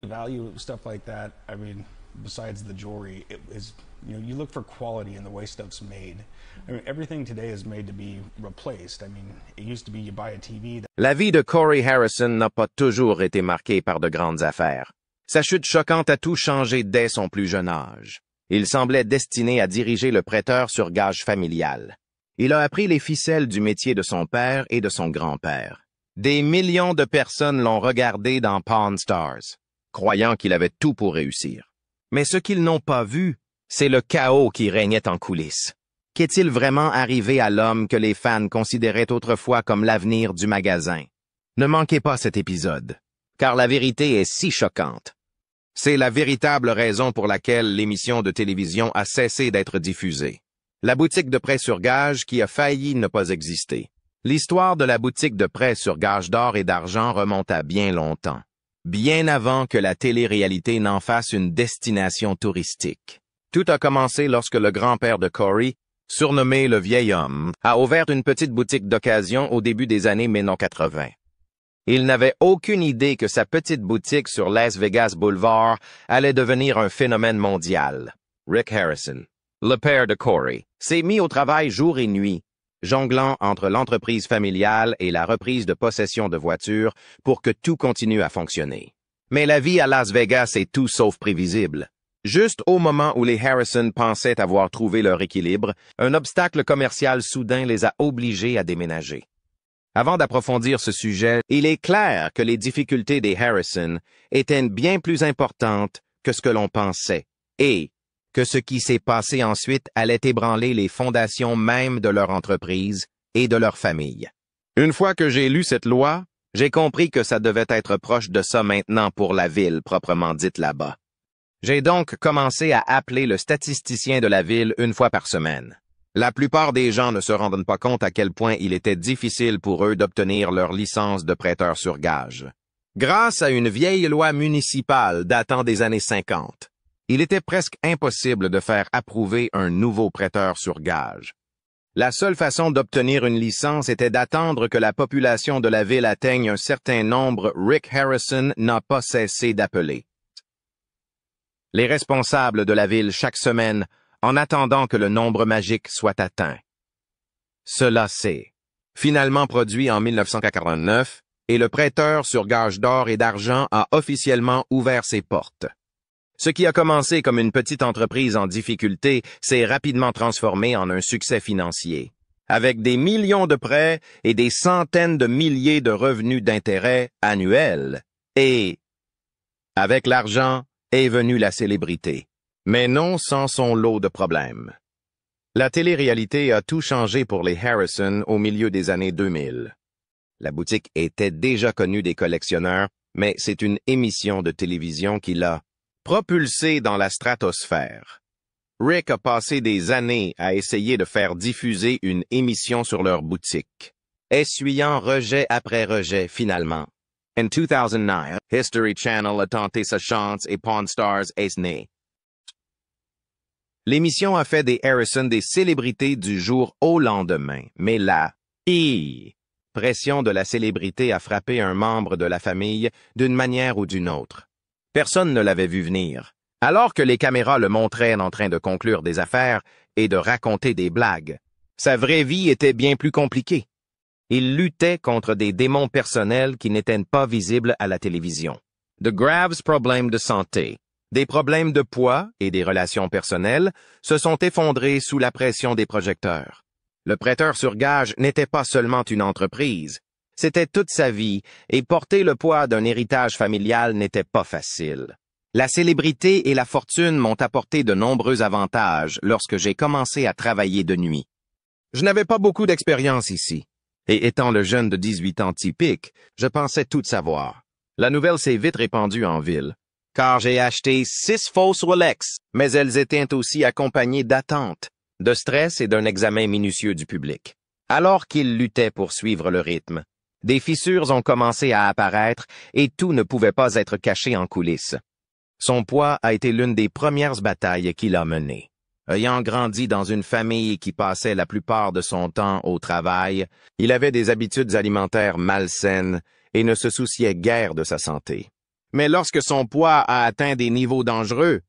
value stuff like that. I mean, besides the jewelry, it is, you look for quality in the way stuff's made. I mean, everything today is made to be replaced. I mean, it used to be you buy a TV. La vie de Corey Harrison n'a pas toujours été marquée par de grandes affaires. Sa chute choquante a tout changé dès son plus jeune âge. Il semblait destiné à diriger le prêteur sur gage familial. Il a appris les ficelles du métier de son père et de son grand-père. Des millions de personnes l'ont regardé dans Pawn Stars, croyant qu'il avait tout pour réussir. Mais ce qu'ils n'ont pas vu, c'est le chaos qui régnait en coulisses. Qu'est-il vraiment arrivé à l'homme que les fans considéraient autrefois comme l'avenir du magasin? Ne manquez pas cet épisode, car la vérité est si choquante. C'est la véritable raison pour laquelle l'émission de télévision a cessé d'être diffusée. La boutique de prêt sur gage qui a failli ne pas exister. L'histoire de la boutique de prêt sur gage d'or et d'argent remonte à bien longtemps, bien avant que la télé-réalité n'en fasse une destination touristique. Tout a commencé lorsque le grand-père de Corey, surnommé le vieil homme, a ouvert une petite boutique d'occasion au début des années 1980. Il n'avait aucune idée que sa petite boutique sur Las Vegas Boulevard allait devenir un phénomène mondial. Rick Harrison, le père de Corey, s'est mis au travail jour et nuit, jonglant entre l'entreprise familiale et la reprise de possession de voitures pour que tout continue à fonctionner. Mais la vie à Las Vegas est tout sauf prévisible. Juste au moment où les Harrison pensaient avoir trouvé leur équilibre, un obstacle commercial soudain les a obligés à déménager. Avant d'approfondir ce sujet, il est clair que les difficultés des Harrison étaient bien plus importantes que ce que l'on pensait, et que ce qui s'est passé ensuite allait ébranler les fondations mêmes de leur entreprise et de leur famille. Une fois que j'ai lu cette loi, j'ai compris que ça devait être proche de ça maintenant pour la ville proprement dite là-bas. J'ai donc commencé à appeler le statisticien de la ville une fois par semaine. La plupart des gens ne se rendent pas compte à quel point il était difficile pour eux d'obtenir leur licence de prêteur sur gage. Grâce à une vieille loi municipale datant des années 50, il était presque impossible de faire approuver un nouveau prêteur sur gage. La seule façon d'obtenir une licence était d'attendre que la population de la ville atteigne un certain nombre. Rick Harrison n'a pas cessé d'appeler les responsables de la ville chaque semaine en attendant que le nombre magique soit atteint. Cela s'est finalement produit en 1949 et le prêteur sur gage d'or et d'argent a officiellement ouvert ses portes. Ce qui a commencé comme une petite entreprise en difficulté s'est rapidement transformé en un succès financier, avec des millions de prêts et des centaines de milliers de revenus d'intérêt annuels. Et avec l'argent est venue la célébrité, mais non sans son lot de problèmes. La télé-réalité a tout changé pour les Harrison au milieu des années 2000. La boutique était déjà connue des collectionneurs, mais c'est une émission de télévision qui l'a propulsée dans la stratosphère. Rick a passé des années à essayer de faire diffuser une émission sur leur boutique, essuyant rejet après rejet finalement. En 2009, History Channel a tenté sa chance et Pawn Stars est né. L'émission a fait des Harrison des célébrités du jour au lendemain, mais la pression de la célébrité a frappé un membre de la famille d'une manière ou d'une autre. Personne ne l'avait vu venir. Alors que les caméras le montraient en train de conclure des affaires et de raconter des blagues, sa vraie vie était bien plus compliquée. Il luttait contre des démons personnels qui n'étaient pas visibles à la télévision. De graves problèmes de santé, des problèmes de poids et des relations personnelles se sont effondrés sous la pression des projecteurs. Le prêteur sur gage n'était pas seulement une entreprise, c'était toute sa vie et porter le poids d'un héritage familial n'était pas facile. La célébrité et la fortune m'ont apporté de nombreux avantages lorsque j'ai commencé à travailler de nuit. Je n'avais pas beaucoup d'expérience ici. Et étant le jeune de 18 ans typique, je pensais tout savoir. La nouvelle s'est vite répandue en ville, car j'ai acheté 6 fausses Rolex, mais elles étaient aussi accompagnées d'attentes, de stress et d'un examen minutieux du public. Alors qu'il luttait pour suivre le rythme, des fissures ont commencé à apparaître et tout ne pouvait pas être caché en coulisses. Son poids a été l'une des premières batailles qu'il a menées. Ayant grandi dans une famille qui passait la plupart de son temps au travail, il avait des habitudes alimentaires malsaines et ne se souciait guère de sa santé. Mais lorsque son poids a atteint des niveaux dangereux,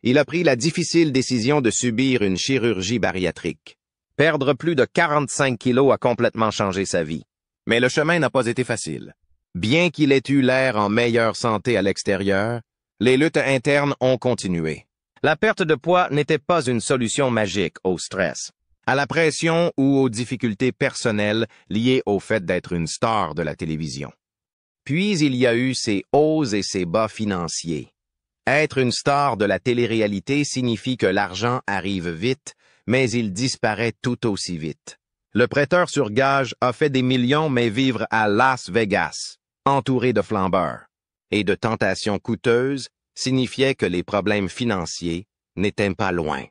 il a pris la difficile décision de subir une chirurgie bariatrique. Perdre plus de 45 kilos a complètement changé sa vie. Mais le chemin n'a pas été facile. Bien qu'il ait eu l'air en meilleure santé à l'extérieur, les luttes internes ont continué. La perte de poids n'était pas une solution magique au stress, à la pression ou aux difficultés personnelles liées au fait d'être une star de la télévision. Puis il y a eu ses hauts et ses bas financiers. Être une star de la télé-réalité signifie que l'argent arrive vite, mais il disparaît tout aussi vite. Le prêteur sur gage a fait des millions, mais vivre à Las Vegas, entouré de flambeurs et de tentations coûteuses, signifiait que les problèmes financiers n'étaient pas loin.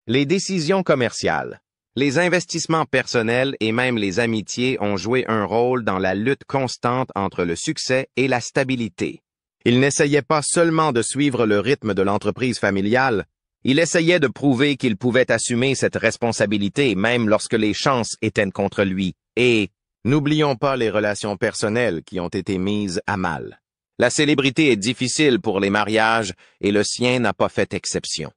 Les décisions commerciales, les investissements personnels et même les amitiés ont joué un rôle dans la lutte constante entre le succès et la stabilité. Il n'essayait pas seulement de suivre le rythme de l'entreprise familiale, il essayait de prouver qu'il pouvait assumer cette responsabilité même lorsque les chances étaient contre lui. Et n'oublions pas les relations personnelles qui ont été mises à mal. La célébrité est difficile pour les mariages et le sien n'a pas fait exception.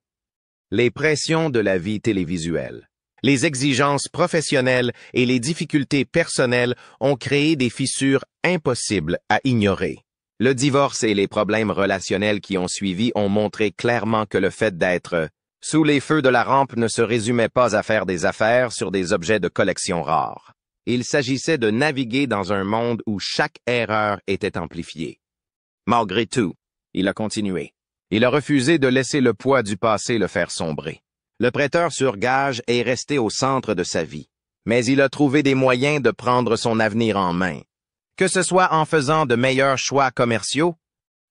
Les pressions de la vie télévisuelle, les exigences professionnelles et les difficultés personnelles ont créé des fissures impossibles à ignorer. Le divorce et les problèmes relationnels qui ont suivi ont montré clairement que le fait d'être sous les feux de la rampe ne se résumait pas à faire des affaires sur des objets de collection rares. Il s'agissait de naviguer dans un monde où chaque erreur était amplifiée. Malgré tout, il a continué. Il a refusé de laisser le poids du passé le faire sombrer. Le prêteur sur gage est resté au centre de sa vie, mais il a trouvé des moyens de prendre son avenir en main. Que ce soit en faisant de meilleurs choix commerciaux,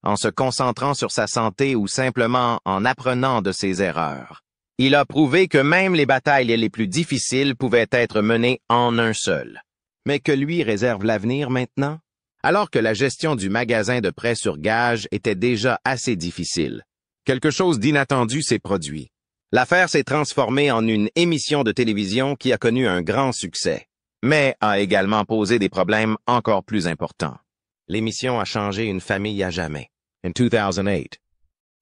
en se concentrant sur sa santé ou simplement en apprenant de ses erreurs. Il a prouvé que même les batailles les plus difficiles pouvaient être menées en un seul. Mais que lui réserve l'avenir maintenant? Alors que la gestion du magasin de prêt sur gage était déjà assez difficile, quelque chose d'inattendu s'est produit. L'affaire s'est transformée en une émission de télévision qui a connu un grand succès, mais a également posé des problèmes encore plus importants. L'émission a changé une famille à jamais. En 2008,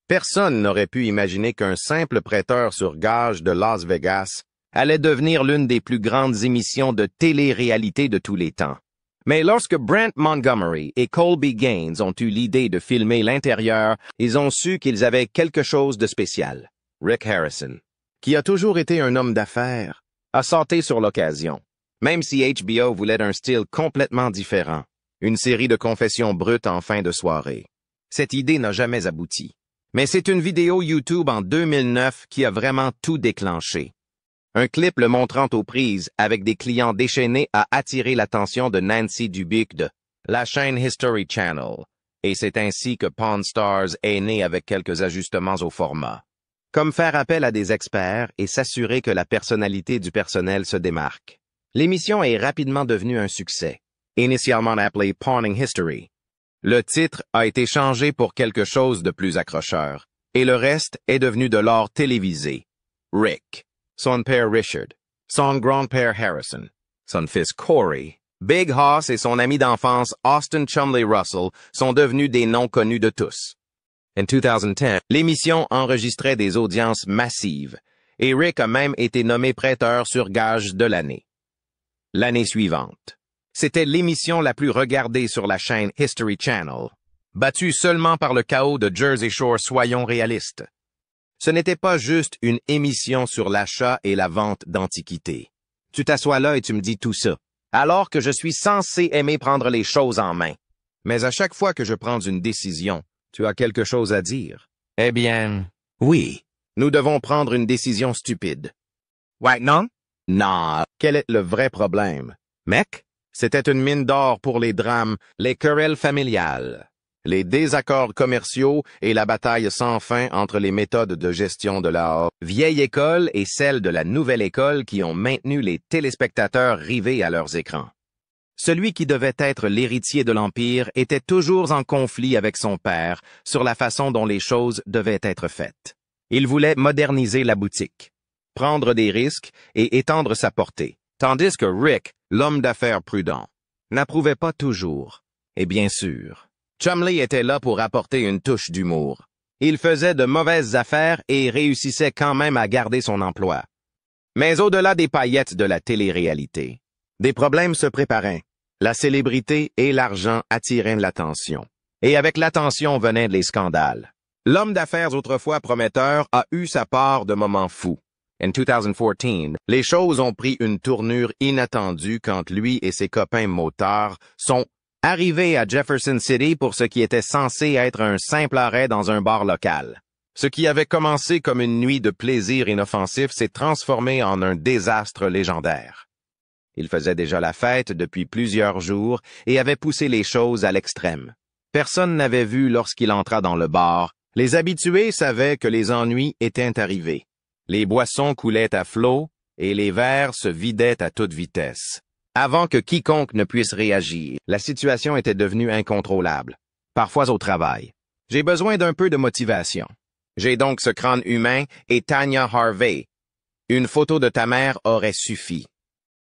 personne n'aurait pu imaginer qu'un simple prêteur sur gage de Las Vegas allait devenir l'une des plus grandes émissions de télé-réalité de tous les temps. Mais lorsque Brent Montgomery et Colby Gaines ont eu l'idée de filmer l'intérieur, ils ont su qu'ils avaient quelque chose de spécial. Rick Harrison, qui a toujours été un homme d'affaires, a sauté sur l'occasion. Même si HBO voulait un style complètement différent, une série de confessions brutes en fin de soirée. Cette idée n'a jamais abouti. Mais c'est une vidéo YouTube en 2009 qui a vraiment tout déclenché. Un clip le montrant aux prises avec des clients déchaînés a attiré l'attention de Nancy Dubuc de la chaîne History Channel, et c'est ainsi que Pawn Stars est né avec quelques ajustements au format. Comme faire appel à des experts et s'assurer que la personnalité du personnel se démarque. L'émission est rapidement devenue un succès, initialement appelée Pawning History. Le titre a été changé pour quelque chose de plus accrocheur, et le reste est devenu de l'art télévisé. Rick, son père Richard, son grand-père Harrison, son fils Corey, Big Hoss et son ami d'enfance Austin Chumley Russell sont devenus des noms connus de tous. En 2010, l'émission enregistrait des audiences massives, et Rick a même été nommé prêteur sur gage de l'année. L'année suivante, c'était l'émission la plus regardée sur la chaîne History Channel, battue seulement par le chaos de Jersey Shore, soyons réalistes. Ce n'était pas juste une émission sur l'achat et la vente d'antiquités. Tu t'assois là et tu me dis tout ça, alors que je suis censé aimer prendre les choses en main. Mais à chaque fois que je prends une décision, tu as quelque chose à dire. Eh bien, oui, nous devons prendre une décision stupide. Ouais, non? Non. Quel est le vrai problème? Mec? C'était une mine d'or pour les drames, les querelles familiales, les désaccords commerciaux et la bataille sans fin entre les méthodes de gestion de la vieille école et celle de la nouvelle école qui ont maintenu les téléspectateurs rivés à leurs écrans. Celui qui devait être l'héritier de l'Empire était toujours en conflit avec son père sur la façon dont les choses devaient être faites. Il voulait moderniser la boutique, prendre des risques et étendre sa portée, tandis que Rick, l'homme d'affaires prudent, n'approuvait pas toujours, et bien sûr, Chumlee était là pour apporter une touche d'humour. Il faisait de mauvaises affaires et réussissait quand même à garder son emploi. Mais au-delà des paillettes de la télé-réalité, des problèmes se préparaient. La célébrité et l'argent attiraient l'attention. Et avec l'attention venaient les scandales. L'homme d'affaires autrefois prometteur a eu sa part de moments fous. En 2014, les choses ont pris une tournure inattendue quand lui et ses copains motards sont arrivés à Jefferson City pour ce qui était censé être un simple arrêt dans un bar local. Ce qui avait commencé comme une nuit de plaisir inoffensif s'est transformé en un désastre légendaire. Il faisait déjà la fête depuis plusieurs jours et avait poussé les choses à l'extrême. Personne n'avait vu lorsqu'il entra dans le bar. Les habitués savaient que les ennuis étaient arrivés. Les boissons coulaient à flot et les verres se vidaient à toute vitesse. Avant que quiconque ne puisse réagir, la situation était devenue incontrôlable, parfois au travail. J'ai besoin d'un peu de motivation. J'ai donc ce crâne humain et Tanya Harvey. Une photo de ta mère aurait suffi.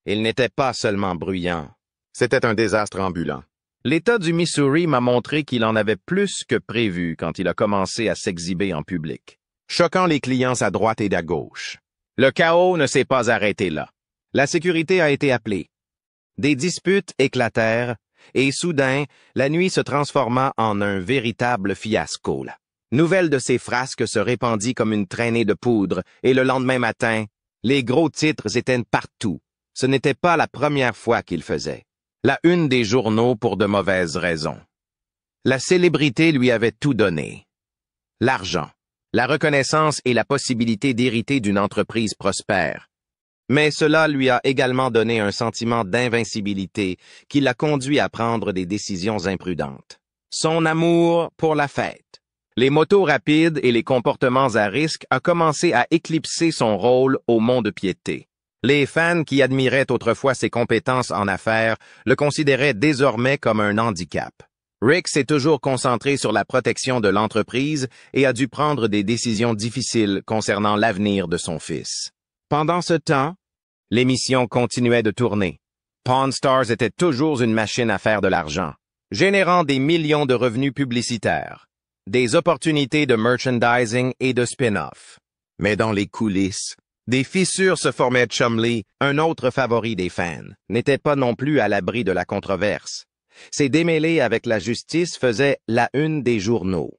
Il n'était pas seulement bruyant, c'était un désastre ambulant. L'État du Missouri m'a montré qu'il en avait plus que prévu quand il a commencé à s'exhiber en public, choquant les clients à droite et à gauche. Le chaos ne s'est pas arrêté là. La sécurité a été appelée. Des disputes éclatèrent, et soudain, la nuit se transforma en un véritable fiasco. Nouvelle de ces frasques se répandit comme une traînée de poudre, et le lendemain matin, les gros titres étaient partout. Ce n'était pas la première fois qu'il faisait. La une des journaux pour de mauvaises raisons. La célébrité lui avait tout donné. L'argent, la reconnaissance et la possibilité d'hériter d'une entreprise prospère. Mais cela lui a également donné un sentiment d'invincibilité qui l'a conduit à prendre des décisions imprudentes. Son amour pour la fête, les motos rapides et les comportements à risque a commencé à éclipser son rôle au mont-de-piété. Les fans qui admiraient autrefois ses compétences en affaires le considéraient désormais comme un handicap. Rick s'est toujours concentré sur la protection de l'entreprise et a dû prendre des décisions difficiles concernant l'avenir de son fils. Pendant ce temps, l'émission continuait de tourner. Pawn Stars était toujours une machine à faire de l'argent, générant des millions de revenus publicitaires, des opportunités de merchandising et de spin-off. Mais dans les coulisses, des fissures se formaient. Chumlee, un autre favori des fans, n'était pas non plus à l'abri de la controverse. Ses démêlés avec la justice faisaient la une des journaux.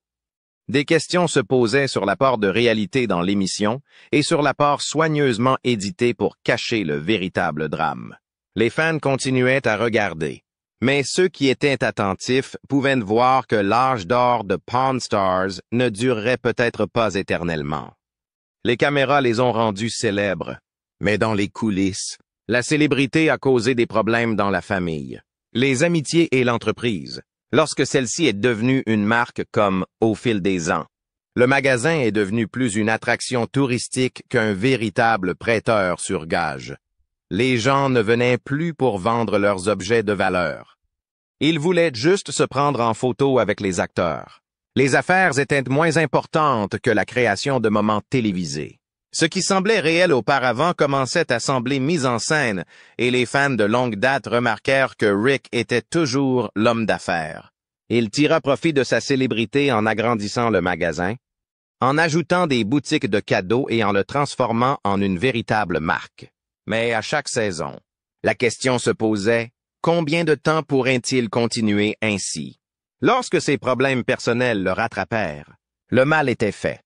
Des questions se posaient sur la part de réalité dans l'émission et sur la part soigneusement éditée pour cacher le véritable drame. Les fans continuaient à regarder, mais ceux qui étaient attentifs pouvaient voir que l'âge d'or de Pawn Stars ne durerait peut-être pas éternellement. Les caméras les ont rendus célèbres, mais dans les coulisses, la célébrité a causé des problèmes dans la famille, les amitiés et l'entreprise, lorsque celle-ci est devenue une marque comme au fil des ans. Le magasin est devenu plus une attraction touristique qu'un véritable prêteur sur gage. Les gens ne venaient plus pour vendre leurs objets de valeur. Ils voulaient juste se prendre en photo avec les acteurs. Les affaires étaient moins importantes que la création de moments télévisés. Ce qui semblait réel auparavant commençait à sembler mis en scène, et les fans de longue date remarquèrent que Rick était toujours l'homme d'affaires. Il tira profit de sa célébrité en agrandissant le magasin, en ajoutant des boutiques de cadeaux et en le transformant en une véritable marque. Mais à chaque saison, la question se posait, combien de temps pourrait-il continuer ainsi? Lorsque ses problèmes personnels le rattrapèrent, le mal était fait.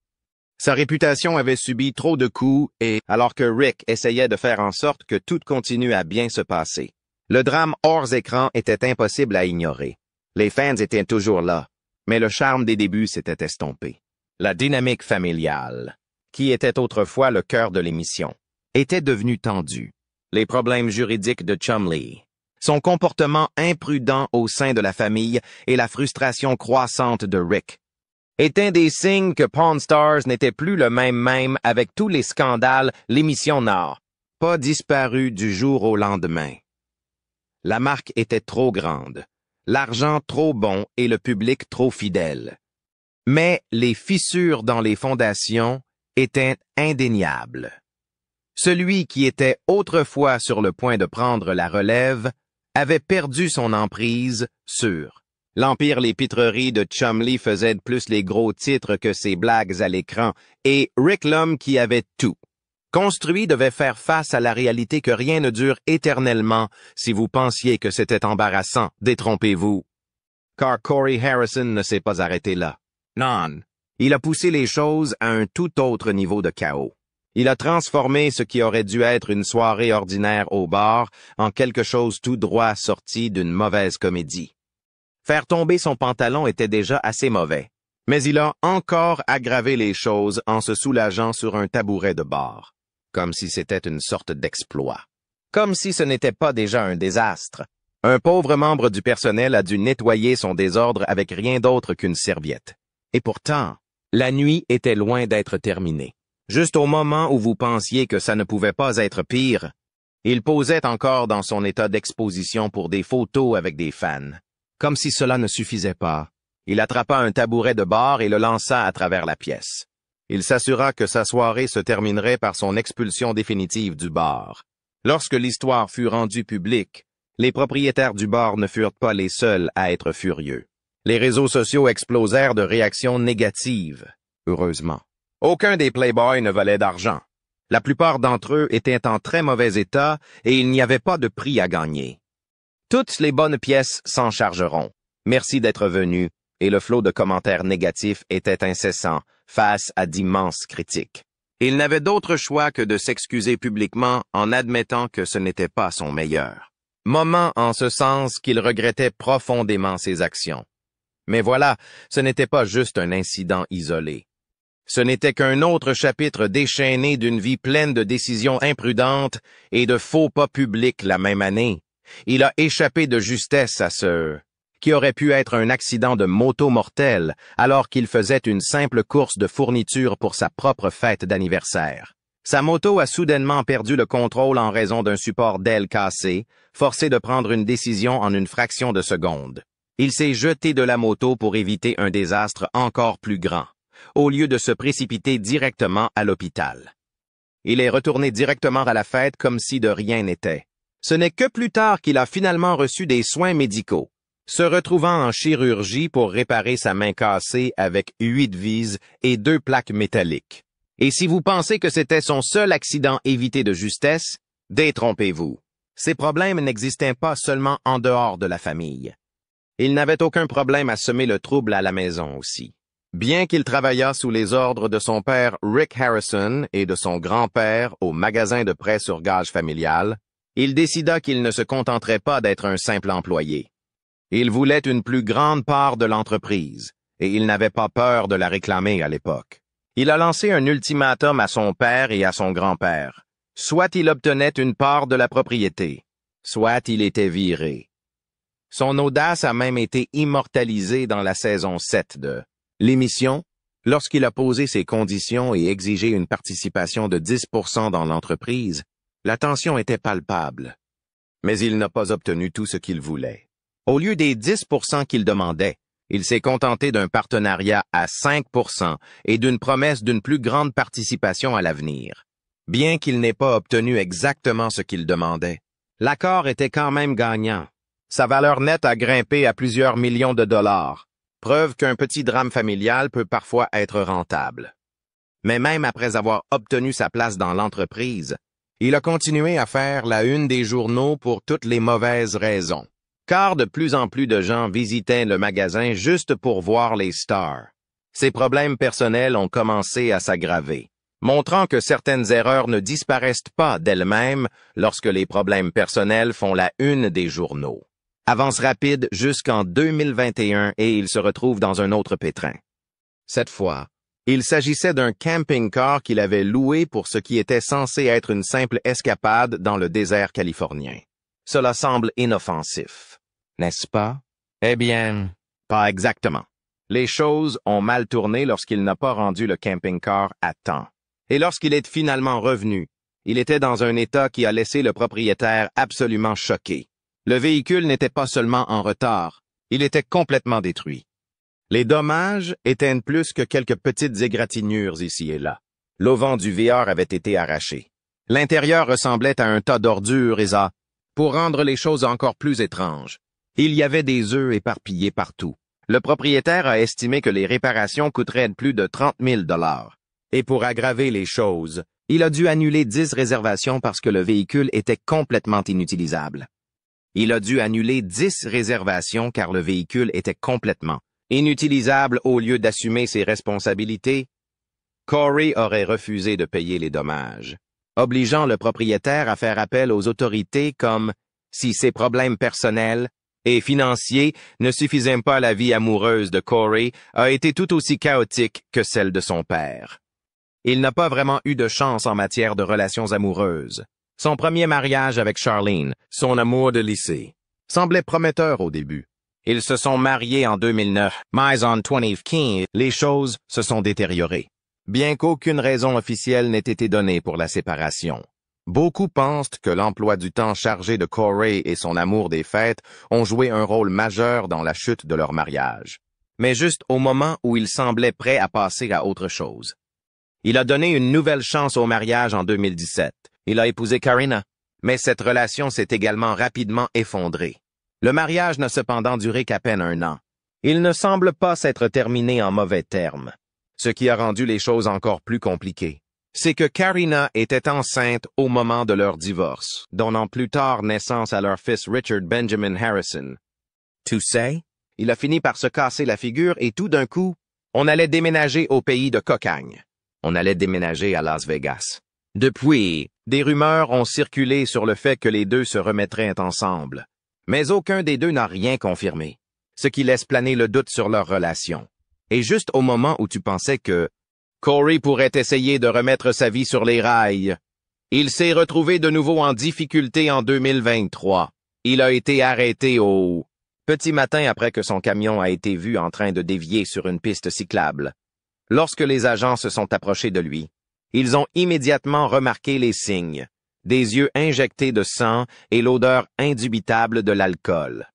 Sa réputation avait subi trop de coups et, alors que Rick essayait de faire en sorte que tout continue à bien se passer, le drame hors écran était impossible à ignorer. Les fans étaient toujours là, mais le charme des débuts s'était estompé. La dynamique familiale, qui était autrefois le cœur de l'émission, était devenue tendue. Les problèmes juridiques de Chumlee, son comportement imprudent au sein de la famille et la frustration croissante de Rick étaient des signes que Pawn Stars n'était plus le même avec tous les scandales. L'émission n'a pas disparu du jour au lendemain. La marque était trop grande, l'argent trop bon et le public trop fidèle. Mais les fissures dans les fondations étaient indéniables. Celui qui était autrefois sur le point de prendre la relève avait perdu son emprise sur L'Empire Les Pitreries de Chumley faisait de plus les gros titres que ses blagues à l'écran, et Rick l'homme qui avait tout. Construit devait faire face à la réalité que rien ne dure éternellement. Si vous pensiez que c'était embarrassant, détrompez-vous. Car Corey Harrison ne s'est pas arrêté là. Non. Il a poussé les choses à un tout autre niveau de chaos. Il a transformé ce qui aurait dû être une soirée ordinaire au bar en quelque chose tout droit sorti d'une mauvaise comédie. Faire tomber son pantalon était déjà assez mauvais, mais il a encore aggravé les choses en se soulageant sur un tabouret de bar, comme si c'était une sorte d'exploit. Comme si ce n'était pas déjà un désastre. Un pauvre membre du personnel a dû nettoyer son désordre avec rien d'autre qu'une serviette. Et pourtant, la nuit était loin d'être terminée. Juste au moment où vous pensiez que ça ne pouvait pas être pire, il posait encore dans son état d'exposition pour des photos avec des fans. Comme si cela ne suffisait pas, il attrapa un tabouret de bar et le lança à travers la pièce. Il s'assura que sa soirée se terminerait par son expulsion définitive du bar. Lorsque l'histoire fut rendue publique, les propriétaires du bar ne furent pas les seuls à être furieux. Les réseaux sociaux explosèrent de réactions négatives, heureusement. Aucun des Playboys ne valait d'argent. La plupart d'entre eux étaient en très mauvais état et il n'y avait pas de prix à gagner. Toutes les bonnes pièces s'en chargeront. Merci d'être venus, et le flot de commentaires négatifs était incessant face à d'immenses critiques. Il n'avait d'autre choix que de s'excuser publiquement en admettant que ce n'était pas son meilleur. Moment en ce sens qu'il regrettait profondément ses actions. Mais voilà, ce n'était pas juste un incident isolé. Ce n'était qu'un autre chapitre déchaîné d'une vie pleine de décisions imprudentes et de faux pas publics la même année. Il a échappé de justesse à ce qui aurait pu être un accident de moto mortel alors qu'il faisait une simple course de fourniture pour sa propre fête d'anniversaire. Sa moto a soudainement perdu le contrôle en raison d'un support d'aile cassé, forcé de prendre une décision en une fraction de seconde. Il s'est jeté de la moto pour éviter un désastre encore plus grand, au lieu de se précipiter directement à l'hôpital. Il est retourné directement à la fête comme si de rien n'était. Ce n'est que plus tard qu'il a finalement reçu des soins médicaux, se retrouvant en chirurgie pour réparer sa main cassée avec 8 vis et 2 plaques métalliques. Et si vous pensez que c'était son seul accident évité de justesse, détrompez-vous. Ces problèmes n'existaient pas seulement en dehors de la famille. Il n'avait aucun problème à semer le trouble à la maison aussi. Bien qu'il travaillât sous les ordres de son père Rick Harrison et de son grand-père au magasin de prêt sur gage familial, il décida qu'il ne se contenterait pas d'être un simple employé. Il voulait une plus grande part de l'entreprise, et il n'avait pas peur de la réclamer à l'époque. Il a lancé un ultimatum à son père et à son grand-père. Soit il obtenait une part de la propriété, soit il était viré. Son audace a même été immortalisée dans la saison 7 de l'émission, lorsqu'il a posé ses conditions et exigé une participation de 10% dans l'entreprise. La tension était palpable. Mais il n'a pas obtenu tout ce qu'il voulait. Au lieu des 10% qu'il demandait, il s'est contenté d'un partenariat à 5% et d'une promesse d'une plus grande participation à l'avenir. Bien qu'il n'ait pas obtenu exactement ce qu'il demandait, l'accord était quand même gagnant. Sa valeur nette a grimpé à plusieurs millions de dollars, preuve qu'un petit drame familial peut parfois être rentable. Mais même après avoir obtenu sa place dans l'entreprise, il a continué à faire la une des journaux pour toutes les mauvaises raisons. Car de plus en plus de gens visitaient le magasin juste pour voir les stars. Ses problèmes personnels ont commencé à s'aggraver, montrant que certaines erreurs ne disparaissent pas d'elles-mêmes lorsque les problèmes personnels font la une des journaux. Avance rapide jusqu'en 2021 et il se retrouve dans un autre pétrin. Cette fois, il s'agissait d'un camping-car qu'il avait loué pour ce qui était censé être une simple escapade dans le désert californien. Cela semble inoffensif, n'est-ce pas? Eh bien, pas exactement. Les choses ont mal tourné lorsqu'il n'a pas rendu le camping-car à temps. Et lorsqu'il est finalement revenu, il était dans un état qui a laissé le propriétaire absolument choqué. Le véhicule n'était pas seulement en retard, il était complètement détruit. Les dommages étaient plus que quelques petites égratignures ici et là. L'auvent du VR avait été arraché. L'intérieur ressemblait à un tas d'ordures et ça, pour rendre les choses encore plus étranges, Il y avait des œufs éparpillés partout. Le propriétaire a estimé que les réparations coûteraient plus de 30 000 $. Et pour aggraver les choses, il a dû annuler 10 réservations parce que le véhicule était complètement inutilisable. Il a dû annuler 10 réservations car le véhicule était complètement inutilisable au lieu d'assumer ses responsabilités. Corey aurait refusé de payer les dommages, obligeant le propriétaire à faire appel aux autorités comme si ses problèmes personnels et financiers ne suffisaient pas à la vie amoureuse de Corey a été tout aussi chaotique que celle de son père. Il n'a pas vraiment eu de chance en matière de relations amoureuses. Son premier mariage avec Charlene, son amour de lycée, semblait prometteur au début. Ils se sont mariés en 2009, mais en 2015, les choses se sont détériorées. Bien qu'aucune raison officielle n'ait été donnée pour la séparation. Beaucoup pensent que l'emploi du temps chargé de Corey et son amour des fêtes ont joué un rôle majeur dans la chute de leur mariage. Mais juste au moment où il semblait prêt à passer à autre chose. Il a donné une nouvelle chance au mariage en 2017. Il a épousé Karina. Mais cette relation s'est également rapidement effondrée. Le mariage n'a cependant duré qu'à peine 1 an. Il ne semble pas s'être terminé en mauvais termes. Ce qui a rendu les choses encore plus compliquées. C'est que Karina était enceinte au moment de leur divorce, donnant plus tard naissance à leur fils Richard Benjamin Harrison. Tu sais, il a fini par se casser la figure et tout d'un coup, on allait déménager au pays de Cocagne. On allait déménager à Las Vegas. Depuis, des rumeurs ont circulé sur le fait que les deux se remettraient ensemble. Mais aucun des deux n'a rien confirmé, ce qui laisse planer le doute sur leur relation. Et juste au moment où tu pensais que Corey pourrait essayer de remettre sa vie sur les rails, il s'est retrouvé de nouveau en difficulté en 2023. Il a été arrêté au petit matin après que son camion a été vu en train de dévier sur une piste cyclable. Lorsque les agents se sont approchés de lui, ils ont immédiatement remarqué les signes, des yeux injectés de sang et l'odeur indubitable de l'alcool.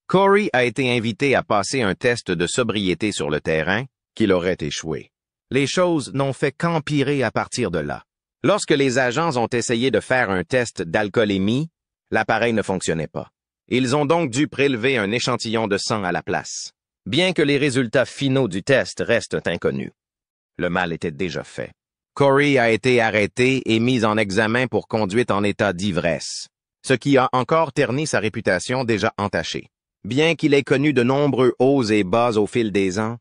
Corey a été invité à passer un test de sobriété sur le terrain, qu'il aurait échoué. Les choses n'ont fait qu'empirer à partir de là. Lorsque les agents ont essayé de faire un test d'alcoolémie, l'appareil ne fonctionnait pas. Ils ont donc dû prélever un échantillon de sang à la place, bien que les résultats finaux du test restent inconnus. Le mal était déjà fait. Corey a été arrêté et mis en examen pour conduite en état d'ivresse, ce qui a encore terni sa réputation déjà entachée. Bien qu'il ait connu de nombreux hauts et bas au fil des ans,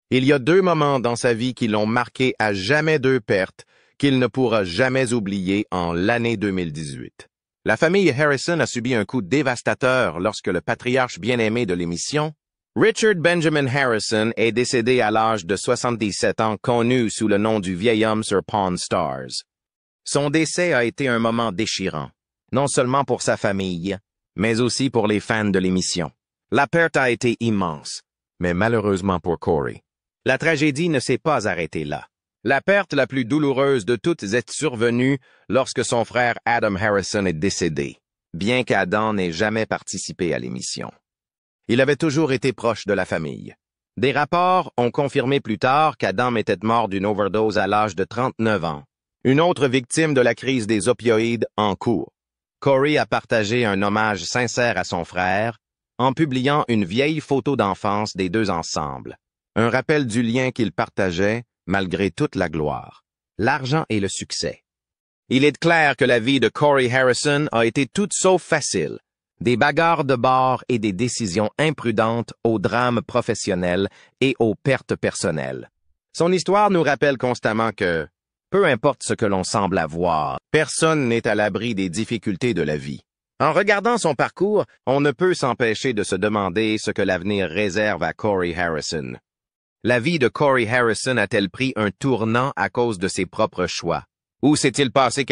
il y a 2 moments dans sa vie qui l'ont marqué à jamais 2 pertes qu'il ne pourra jamais oublier en l'année 2018. La famille Harrison a subi un coup dévastateur lorsque le patriarche bien-aimé de l'émission, Richard Benjamin Harrison, est décédé à l'âge de 77 ans, connu sous le nom du vieil homme sur Pawn Stars. Son décès a été un moment déchirant, non seulement pour sa famille, mais aussi pour les fans de l'émission. La perte a été immense, mais malheureusement pour Corey, la tragédie ne s'est pas arrêtée là. La perte la plus douloureuse de toutes est survenue lorsque son frère Adam Harrison est décédé, bien qu'Adam n'ait jamais participé à l'émission. Il avait toujours été proche de la famille. Des rapports ont confirmé plus tard qu'Adam était mort d'une overdose à l'âge de 39 ans, une autre victime de la crise des opioïdes en cours. Corey a partagé un hommage sincère à son frère en publiant une vieille photo d'enfance des deux ensemble, un rappel du lien qu'ils partageaient malgré toute la gloire, l'argent et le succès. Il est clair que la vie de Corey Harrison a été toute sauf facile, des bagarres de bar et des décisions imprudentes aux drames professionnels et aux pertes personnelles. Son histoire nous rappelle constamment que, peu importe ce que l'on semble avoir, personne n'est à l'abri des difficultés de la vie. En regardant son parcours, on ne peut s'empêcher de se demander ce que l'avenir réserve à Corey Harrison. La vie de Corey Harrison a-t-elle pris un tournant à cause de ses propres choix? Ou s'est-il passé